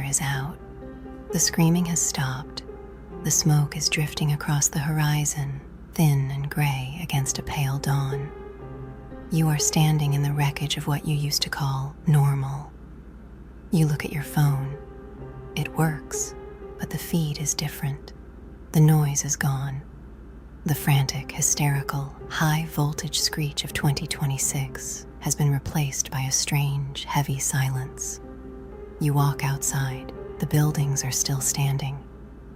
is out. The screaming has stopped. The smoke is drifting across the horizon, thin and gray against a pale dawn. You are standing in the wreckage of what you used to call normal. You look at your phone. It works, but the feed is different. The noise is gone. The frantic, hysterical, high-voltage screech of 2026 has been replaced by a strange, heavy silence. You walk outside. The buildings are still standing.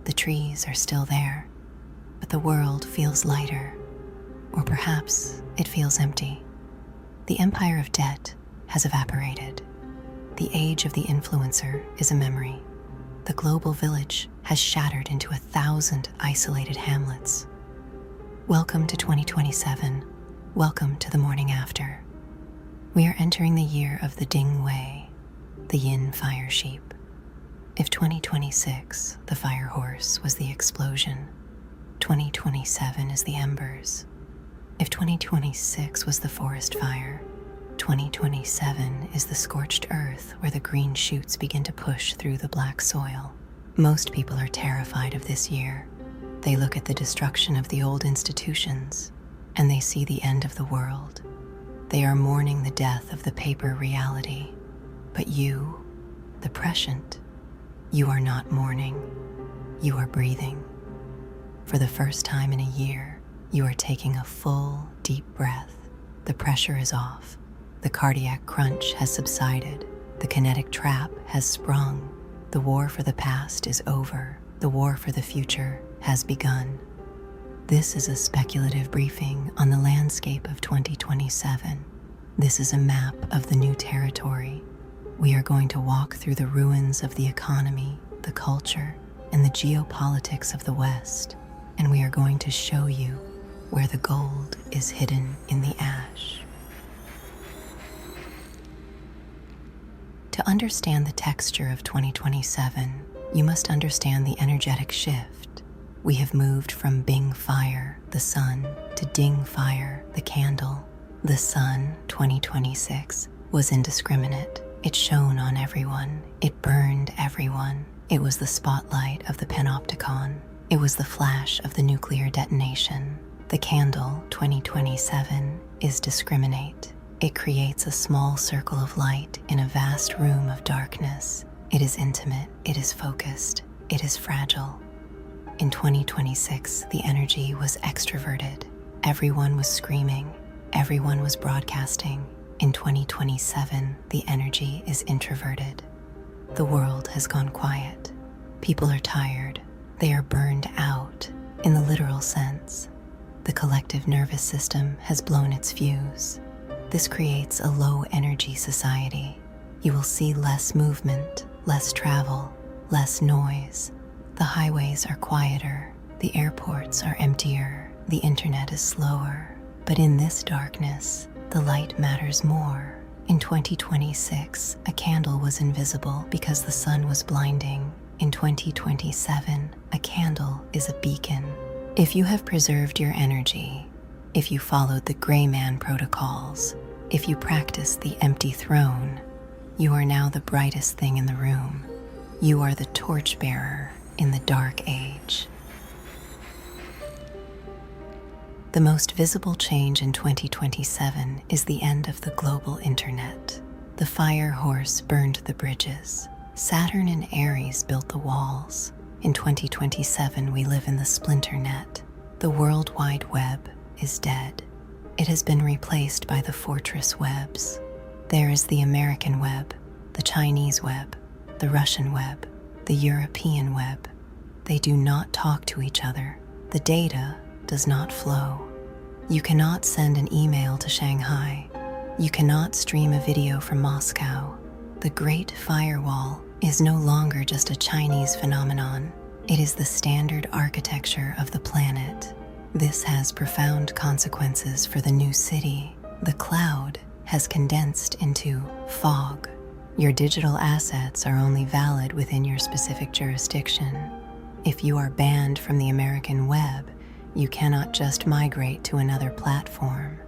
The trees are still there. But the world feels lighter. Or perhaps it feels empty. The empire of debt has evaporated. The age of the influencer is a memory. The global village has shattered into 1,000 isolated hamlets. Welcome to 2027. Welcome to the morning after. We are entering the year of the Ding Wei, the Yin Fire Sheep. If 2026, the fire horse, was the explosion, 2027 is the embers. If 2026 was the forest fire, 2027 is the scorched earth where the green shoots begin to push through the black soil. Most people are terrified of this year. They look at the destruction of the old institutions, and they see the end of the world. They are mourning the death of the paper reality. But you, the Prescient, you are not mourning. You are breathing. For the first time in a year, you are taking a full, deep breath. The pressure is off. The cardiac crunch has subsided. The kinetic trap has sprung. The war for the past is over. The war for the future has begun. This is a speculative briefing on the landscape of 2027. This is a map of the new territory. We are going to walk through the ruins of the economy, the culture, and the geopolitics of the West, and we are going to show you where the gold is hidden in the ash. To understand the texture of 2027, you must understand the energetic shift. We have moved from Bing Fire, the sun, to Ding Fire, the candle. The sun, 2026, was indiscriminate. It shone on everyone. It burned everyone. It was the spotlight of the panopticon. It was the flash of the nuclear detonation. The candle, 2027, is discriminate. It creates a small circle of light in a vast room of darkness. It is intimate. It is focused. It is fragile. In 2026, the energy was extroverted. Everyone was screaming. Everyone was broadcasting. In 2027, the energy is introverted. The world has gone quiet. People are tired. They are burned out, in the literal sense. The collective nervous system has blown its fuse. This creates a low-energy society. You will see less movement, less travel, less noise. The highways are quieter. The airports are emptier. The internet is slower. But in this darkness, the light matters more. In 2026, a candle was invisible because the sun was blinding. In 2027, a candle is a beacon. If you have preserved your energy, if you followed the gray man protocols, if you practiced the empty throne, you are now the brightest thing in the room. You are the torchbearer in the dark age. The most visible change in 2027 is the end of the global internet. The fire horse burned the bridges. Saturn and Aries built the walls. In 2027, we live in the Splinternet. The World Wide Web is dead. It has been replaced by the fortress webs. There is the American web, the Chinese web, the Russian web, the European web. They do not talk to each other. The data does not flow. You cannot send an email to Shanghai. You cannot stream a video from Moscow. The Great Firewall is no longer just a Chinese phenomenon. It is the standard architecture of the planet. This has profound consequences for the new city. The cloud has condensed into fog. Your digital assets are only valid within your specific jurisdiction. If you are banned from the American web, you cannot just migrate to another platform.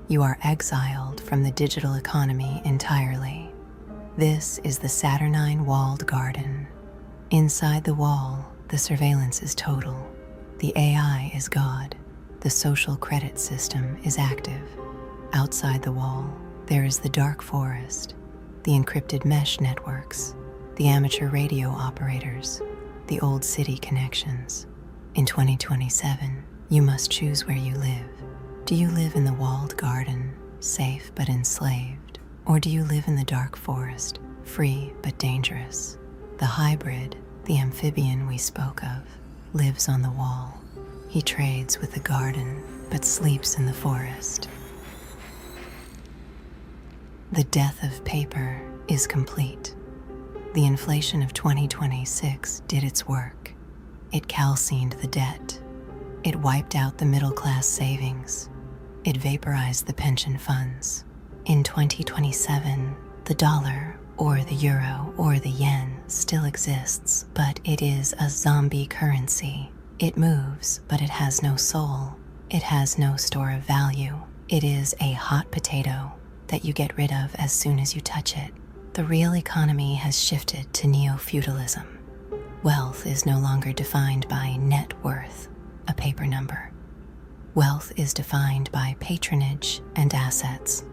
You are exiled from the digital economy entirely. This is the Saturnine walled garden. Inside the wall, the surveillance is total. The AI is God. The social credit system is active. Outside the wall, there is the dark forest, the encrypted mesh networks, the amateur radio operators, the old city connections. In 2027, you must choose where you live. Do you live in the walled garden, safe but enslaved? Or do you live in the dark forest, free but dangerous? The hybrid, the amphibian we spoke of, lives on the wall. He trades with the garden, but sleeps in the forest. The death of paper is complete. The inflation of 2026 did its work. It calcined the debt. It wiped out the middle-class savings. It vaporized the pension funds. In 2027, the dollar, or the euro, or the yen still exists, but it is a zombie currency. It moves, but it has no soul. It has no store of value. It is a hot potato that you get rid of as soon as you touch it. The real economy has shifted to Neofeudalism. Wealth is no longer defined by net worth, a paper number. Wealth is defined by patronage and assets.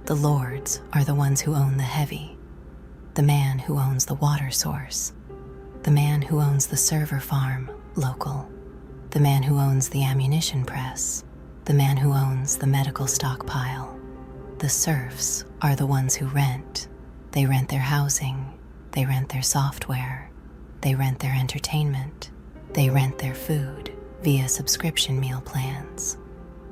The lords are the ones who own the heavy. The man who owns the water source. The man who owns the server farm, local. The man who owns the ammunition press. The man who owns the medical stockpile. The serfs are the ones who rent. They rent their housing. They rent their software. They rent their entertainment. They rent their food via subscription meal plans.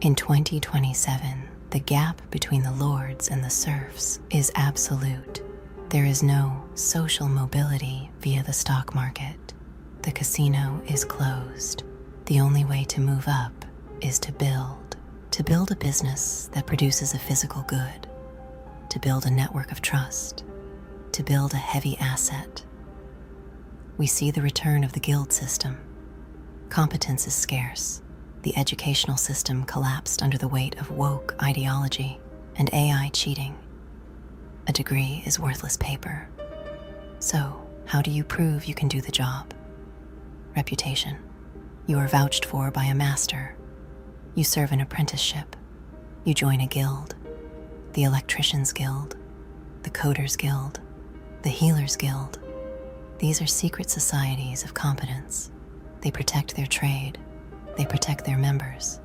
In 2027, the gap between the lords and the serfs is absolute. There is no social mobility via the stock market. The casino is closed. The only way to move up is to build a business that produces a physical good, to build a network of trust, to build a heavy asset. We see the return of the guild system. Competence is scarce. The educational system collapsed under the weight of woke ideology and AI cheating. A degree is worthless paper. So, how do you prove you can do the job? Reputation. You are vouched for by a master. You serve an apprenticeship. You join a guild. The Electricians Guild, the Coders Guild, the Healers Guild. These are secret societies of competence. They protect their trade. They protect their members.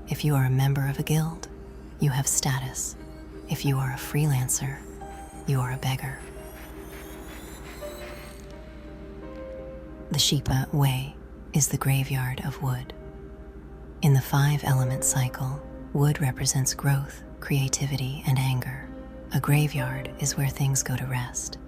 If you are a member of a guild, you have status. If you are a freelancer, you are a beggar. The Shipa Way is the graveyard of wood. In the 5-element cycle, wood represents growth, creativity, and anger. A graveyard is where things go to rest.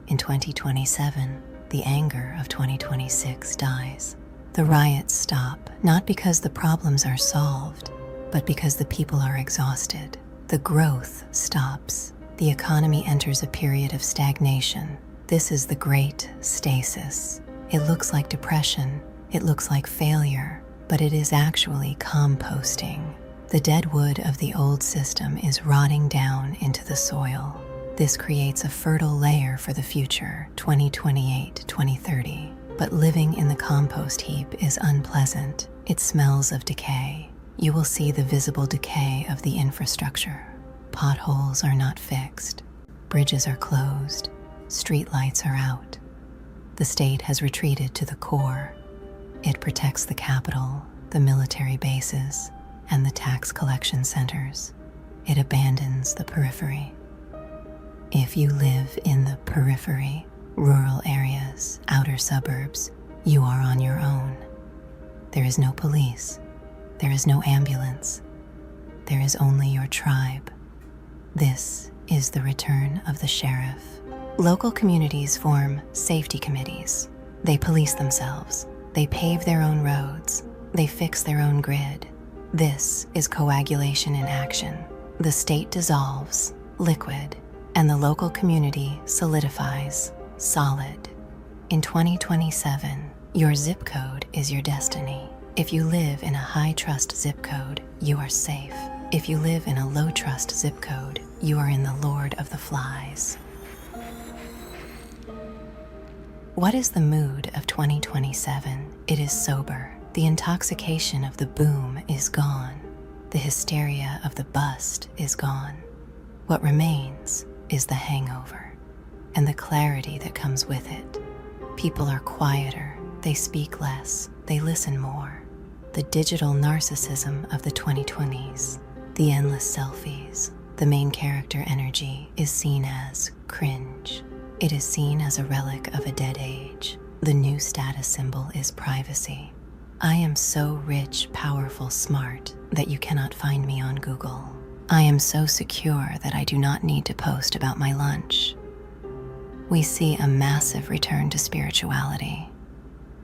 In 2027, the anger of 2026 dies. The riots stop, not because the problems are solved, but because the people are exhausted. The growth stops. The economy enters a period of stagnation. This is the great stasis. It looks like depression. It looks like failure, but it is actually composting. The dead wood of the old system is rotting down into the soil. This creates a fertile layer for the future, 2028-2030. But living in the compost heap is unpleasant. It smells of decay. You will see the visible decay of the infrastructure. Potholes are not fixed. Bridges are closed. Streetlights are out. The state has retreated to the core. It protects the capital, the military bases, and the tax collection centers. It abandons the periphery. If you live in the periphery, rural areas, outer suburbs, you are on your own. There is no police. There is no ambulance. There is only your tribe. This is the return of the sheriff. Local communities form safety committees. They police themselves. They pave their own roads. They fix their own grid. This is coagulation in action. The state dissolves, liquid, and the local community solidifies, solid. In 2027, your zip code is your destiny. If you live in a high-trust zip code, you are safe. If you live in a low-trust zip code, you are in the Lord of the Flies. What is the mood of 2027? It is sober. The intoxication of the boom is gone. The hysteria of the bust is gone. What remains is the hangover and the clarity that comes with it. People are quieter, they speak less, they listen more. The digital narcissism of the 2020s, the endless selfies, the main character energy is seen as cringe. It is seen as a relic of a dead age. The new status symbol is privacy. I am so rich, powerful, smart that you cannot find me on Google. I am so secure that I do not need to post about my lunch. We see a massive return to spirituality,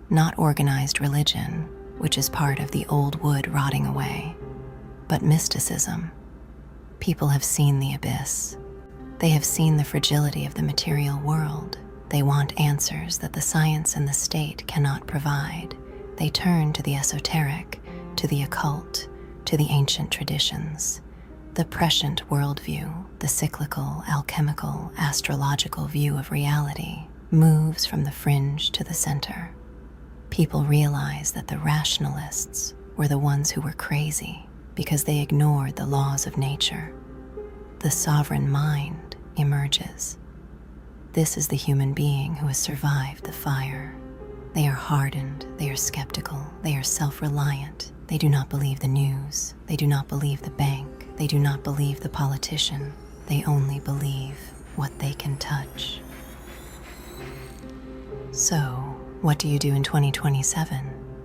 not organized religion, which is part of the old wood rotting away, but mysticism. People have seen the abyss. They have seen the fragility of the material world. They want answers that the science and the state cannot provide. They turn to the esoteric, to the occult, to the ancient traditions. The prescient worldview, the cyclical, alchemical, astrological view of reality, moves from the fringe to the center. People realize that the rationalists were the ones who were crazy because they ignored the laws of nature. The sovereign mind emerges. This is the human being who has survived the fire. They are hardened, they are skeptical, they are self-reliant. They do not believe the news, they do not believe the bank, they do not believe the politician. They only believe what they can touch. So, what do you do in 2027?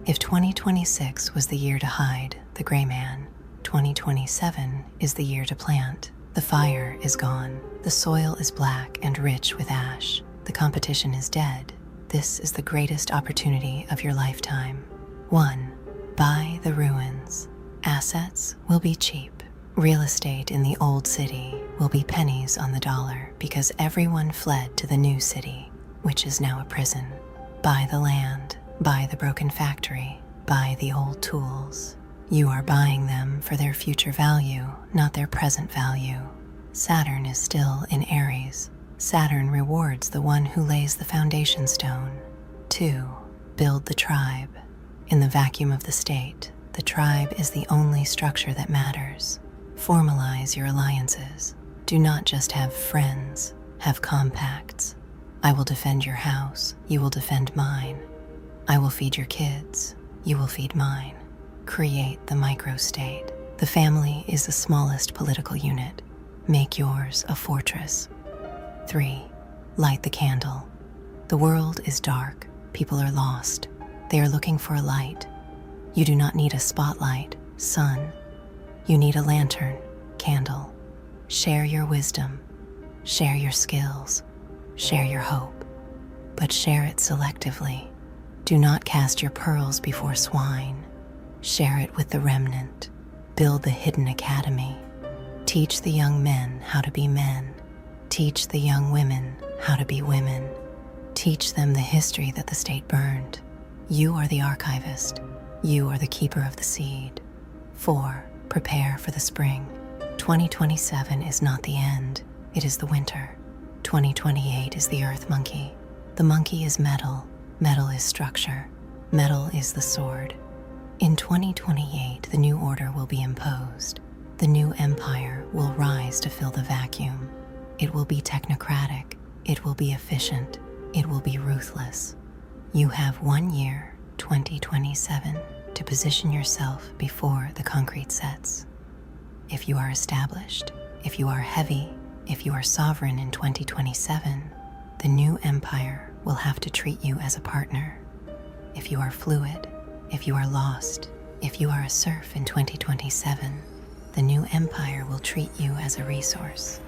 If 2026 was the year to hide the gray man, 2027 is the year to plant. The fire is gone. The soil is black and rich with ash. The competition is dead. This is the greatest opportunity of your lifetime. 1. Buy the ruins. Assets will be cheap. Real estate in the old city will be pennies on the dollar because everyone fled to the new city, which is now a prison. Buy the land, buy the broken factory, buy the old tools. You are buying them for their future value, not their present value. Saturn is still in Aries. Saturn rewards the one who lays the foundation stone. 2. Build the tribe. In the vacuum of the state, the tribe is the only structure that matters. Formalize your alliances. Do not just have friends, have compacts. I will defend your house, you will defend mine. I will feed your kids, you will feed mine. Create the microstate. The family is the smallest political unit. Make yours a fortress. 3. Light the candle. The world is dark. People are lost. They are looking for a light. You do not need a spotlight, sun. You need a lantern, candle. Share your wisdom. Share your skills. Share your hope. But share it selectively. Do not cast your pearls before swine. Share it with the remnant. Build the hidden academy. Teach the young men how to be men. Teach the young women how to be women. Teach them the history that the state burned. You are the archivist. You are the keeper of the seed. 4. Prepare for the spring. 2027 is not the end, it is the winter. 2028 is the earth monkey. The monkey is metal. Metal is structure. Metal is the sword. In 2028, the new order will be imposed. The new empire will rise to fill the vacuum. It will be technocratic. It will be efficient. It will be ruthless. You have 1 year, 2027, to position yourself before the concrete sets. If you are established, if you are heavy, if you are sovereign in 2027, the new empire will have to treat you as a partner. If you are fluid, if you are lost, if you are a serf in 2027, the new empire will treat you as a resource.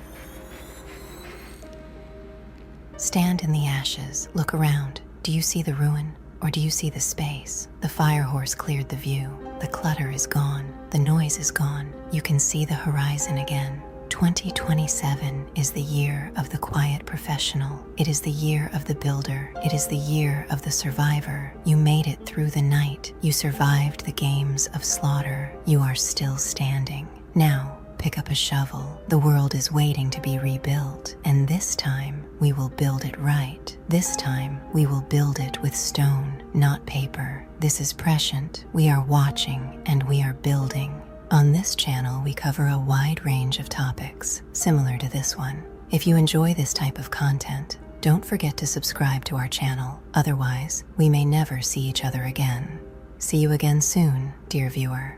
Stand in the ashes, look around. Do you see the ruin, or do you see the space? The fire horse cleared the view. The clutter is gone. The noise is gone. You can see the horizon again. 2027 is the year of the quiet professional. It is the year of the builder. It is the year of the survivor. You made it through the night. You survived the games of slaughter. You are still standing. Now, pick up a shovel. The world is waiting to be rebuilt, and this time we will build it right. This time we will build it with stone, not paper. This is Prescient. We are watching and we are building. On this channel, we cover a wide range of topics, similar to this one. If you enjoy this type of content, don't forget to subscribe to our channel. Otherwise, we may never see each other again. See you again soon, dear viewer.